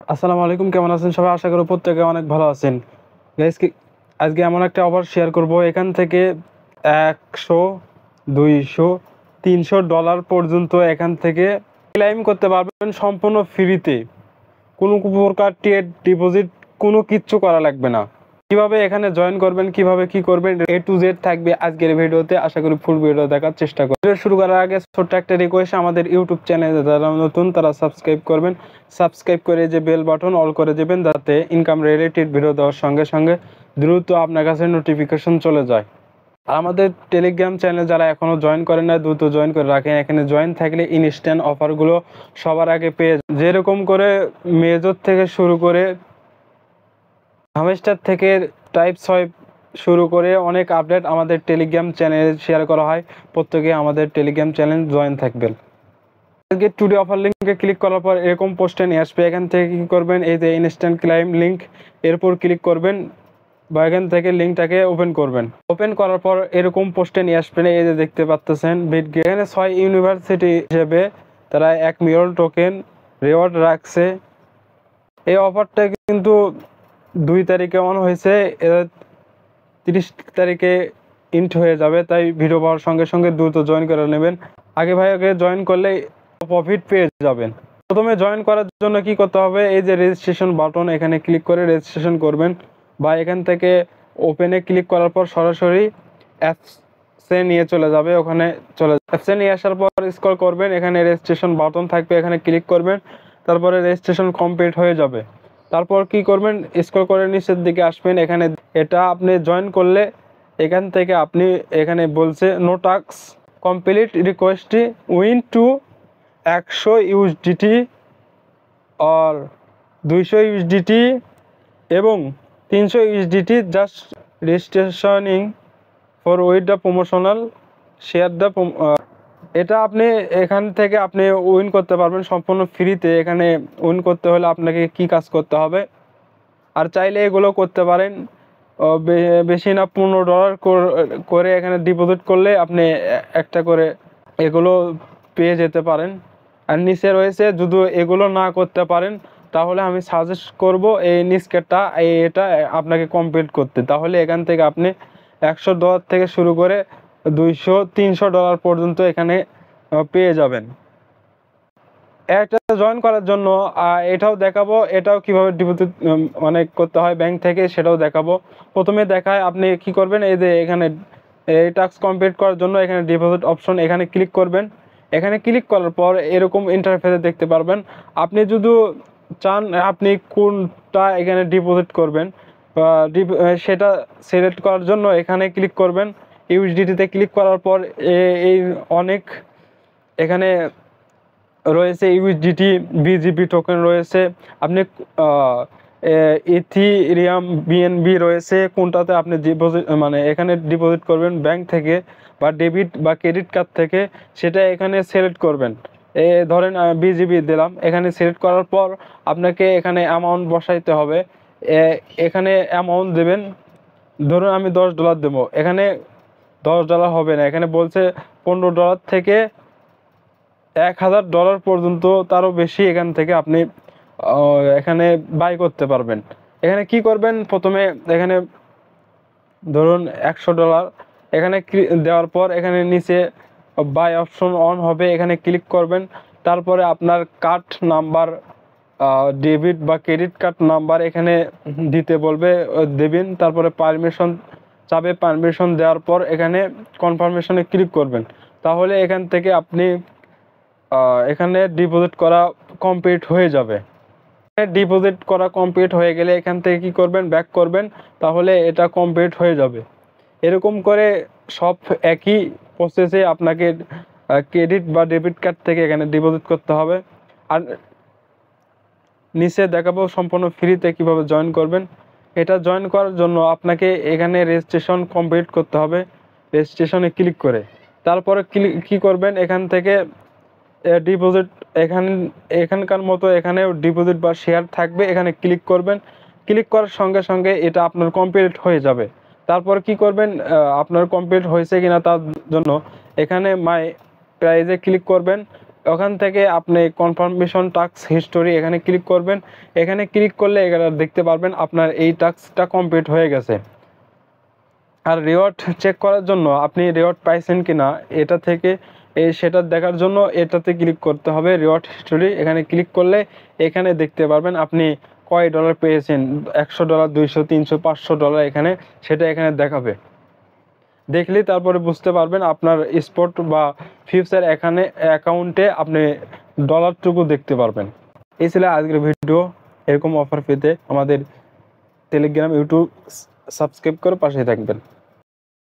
আসসালামু আলাইকুম, কেমন আছেন সবাই? আশা করি প্রত্যেকে অনেক ভালো আছেন। গাইস, আজকে এমন একটা অফার শেয়ার করব, এখান থেকে 100, 200, $300 পর্যন্ত এখান থেকে ক্লেম করতে পারবেন সম্পূর্ণ ফ্রিতে। কোনো প্রকার ট্রেড ডিপোজিট কোনো কিচ্ছু করা লাগবে না। কিভাবে এখানে জয়েন করবেন, কিভাবে কি করবেন, A to Z থাকবে আজকের ভিডিওতে। আশা করি ফুল ভিডিও দেখার চেষ্টা করবেন। ভিডিও শুরু করার আগে ছোট্ট একটা রিকোয়েস্ট, আমাদের ইউটিউব চ্যানেলে যারা নতুন তারা সাবস্ক্রাইব করবেন। সাবস্ক্রাইব করে যে বেল বাটন অল করে দেবেন, যাতে ইনকাম রিলেটেড ভিডিও দেওয়ার সঙ্গে সঙ্গে দ্রুত আপনার কাছে নোটিফিকেশন চলে যায়। আর আমাদের টেলিগ্রাম চ্যানেল যারা এখনও জয়েন করেন না, দ্রুত জয়েন করে রাখেন। এখানে জয়েন থাকলে ইনস্ট্যান্ট অফারগুলো সবার আগে পেয়ে, যেরকম করে মেজর থেকে শুরু করে হামেস্টার থেকে টাইপ 6 শুরু করে অনেক আপডেট আমাদের টেলিগ্রাম চ্যানেলে শেয়ার করা হয়। প্রত্যেকে আমাদের টেলিগ্রাম চ্যানেল জয়েন থাকবেন। আজকে টুডে অফার লিঙ্কে ক্লিক করার পর এরকম পোস্টে নিয়ে আসবে। এখান থেকে কী করবেন, এই যে ইনস্ট্যান্ট ক্লাইম লিঙ্ক, এরপর ক্লিক করবেন বা এখান থেকে লিঙ্কটাকে ওপেন করবেন। ওপেন করার পর এরকম পোস্টে নিয়ে আসবেন। এই যে দেখতে পাচ্ছেন বিটগেট, এখানে 6 ইউনিভার্সিটি হিসেবে তারা 1 মিলিয়ন টোকেন রিওয়ার্ড রাখছে। এই অফারটা কিন্তু 2 তারিখে অন হয়েছে, 30 তারিখে ইন্ট হয়ে যাবে। তাই ভিডিও পাওয়ার সঙ্গে সঙ্গে দ্রুত জয়েন করে নেবেন। আগে জয়েন করলে প্রফিট পেয়ে যাবেন। প্রথমে জয়েন করার জন্য কি করতে হবে, এই যে রেজিস্ট্রেশন বাটন, এখানে ক্লিক করে রেজিস্ট্রেশন করবেন, বা এখান থেকে ওপেনে ক্লিক করার পর সরাসরি অ্যাপসে নিয়ে চলে যাবে। ওখানে অ্যাপসে নিয়ে আসার পর স্ক্রল করবেন, এখানে রেজিস্ট্রেশন বাটন থাকবে, এখানে ক্লিক করবেন, তারপরে রেজিস্ট্রেশন কমপ্লিট হয়ে যাবে। তারপর কি করবেন, স্ক্রল করে নিচের দিকে আসবেন। এখানে এটা আপনি জয়েন করলে এখান থেকে আপনি এখানে বলছে no task complete, request win to 100 USDT আর 200 ইউএসডিটি এবং 300 USDT just registering for with the promotional share the. এটা আপনি এখান থেকে আপনি উইন করতে পারবেন সম্পূর্ণ ফ্রিতে। এখানে উইন করতে হলে আপনাকে কি কাজ করতে হবে, আর চাইলে এগুলো করতে পারেন। বেশি না $15 করে এখানে ডিপোজিট করলে আপনি একটা করে এগুলো পেয়ে যেতে পারেন। আর নিচে রয়েছে, যদি এগুলো না করতে পারেন তাহলে আমি সাজেস্ট করব এই নিচকেটা এটা আপনাকে কমপ্লিট করতে। তাহলে এখান থেকে আপনি $100 থেকে শুরু করে $200-300 পর্যন্ত এখানে পেয়ে যাবেন। একটা জয়েন করার জন্য এটাও দেখাবো, এটাও কিভাবে ডিপোজিট মানে করতে হয় ব্যাংক থেকে, সেটাও দেখাবো। প্রথমে দেখায় আপনি কি করবেন, এই যে এখানে এই টাস্ক কমপ্লিট করার জন্য এখানে ডিপোজিট অপশন, এখানে ক্লিক করবেন। এখানে ক্লিক করার পর এরকম ইন্টারফেসে দেখতে পারবেন। আপনি যদি চান আপনি কোনটা এখানে ডিপোজিট করবেন, সেটা সিলেক্ট করার জন্য এখানে ক্লিক করবেন। ইউএসডিটিতে ক্লিক করার পর এই অনেক এখানে রয়েছে ইউএসডিটি, বিজিবি টোকেন রয়েছে, আপনি ইথিরিয়াম, বিএনবি রয়েছে। কোনটাতে আপনি ডিপোজিট মানে এখানে ডিপোজিট করবেন ব্যাংক থেকে বা ডেবিট বা ক্রেডিট কার্ড থেকে, সেটা এখানে সিলেক্ট করবেন। ধরেন বিজিবি দিলাম, এখানে সিলেক্ট করার পর আপনাকে এখানে অ্যামাউন্ট বসাইতে হবে। এখানে অ্যামাউন্ট দেবেন, ধরুন আমি $10 দেবো। এখানে $10 হবে না, এখানে বলছে $15 থেকে $1000 পর্যন্ত, তারও বেশি এখান থেকে আপনি এখানে বাই করতে পারবেন। এখানে কি করবেন, প্রথমে এখানে ধরুন $100 এখানে দেওয়ার পর এখানে নিচে বাই অপশন অন হবে, এখানে ক্লিক করবেন। তারপরে আপনার কার্ড নাম্বার, ডেবিট বা ক্রেডিট কার্ড নাম্বার এখানে দিতে বলবে, দেবেন। তারপরে পারমিশন চাবে, পারমিশন দেওয়ার পর এখানে কনফার্মেশনে ক্লিক করবেন। তাহলে এখান থেকে আপনি এখানে ডিপোজিট করা কমপ্লিট হয়ে যাবে। ডিপোজিট করা কমপ্লিট হয়ে গেলে এখান থেকে কি করবেন, ব্যাক করবেন, তাহলে এটা কমপ্লিট হয়ে যাবে। এরকম করে সব একই প্রসেসে আপনাকে ক্রেডিট বা ডেবিট কার্ড থেকে এখানে ডিপোজিট করতে হবে। আর নিচে দেখাবো সম্পূর্ণ ফ্রিতে কিভাবে জয়েন করবেন। এটা জয়েন করার জন্য আপনাকে এখানে রেজিস্ট্রেশন কমপ্লিট করতে হবে, রেজিস্ট্রেশনে ক্লিক করে। তারপরে কি করবেন, এখান থেকে ডিপোজিট এখানকার মতো এখানেও ডিপোজিট বা শেয়ার থাকবে, এখানে ক্লিক করবেন। ক্লিক করার সঙ্গে সঙ্গে এটা আপনার কমপ্লিট হয়ে যাবে। তারপর কি করবেন, আপনার কমপ্লিট হয়েছে কিনা তার জন্য এখানে মাই প্রাইজে ক্লিক করবেন। ওখান থেকে আপনি কনফার্মেশন টাস্ক হিস্টোরি এখানে ক্লিক করবেন। এখানে ক্লিক করলে এখানে দেখতে পারবেন আপনার এই টাস্কটা কমপ্লিট হয়ে গেছে। আর রিওয়ার্ড চেক করার জন্য আপনি রিওয়ার্ড পাইছেন কিনা এটা থেকে সেটা দেখার জন্য এটাতে ক্লিক করতে হবে, রিওয়ার্ড হিস্টোরি। এখানে ক্লিক করলে এখানে দেখতে পারবেন আপনি কয় ডলার পেয়েছেন, $100, $200, $300, $500 এখানে সেটা এখানে দেখাবে। দেখলেই তারপরে বুঝতে পারবেন আপনার স্পট বা ফিউচার এখানে অ্যাকাউন্টে আপনি ডলারটুকু দেখতে পারবেন। এই ছিল আজকের ভিডিও। এরকম অফার পেতে আমাদের টেলিগ্রাম ইউটিউব সাবস্ক্রাইব করে পাশে থাকবেন।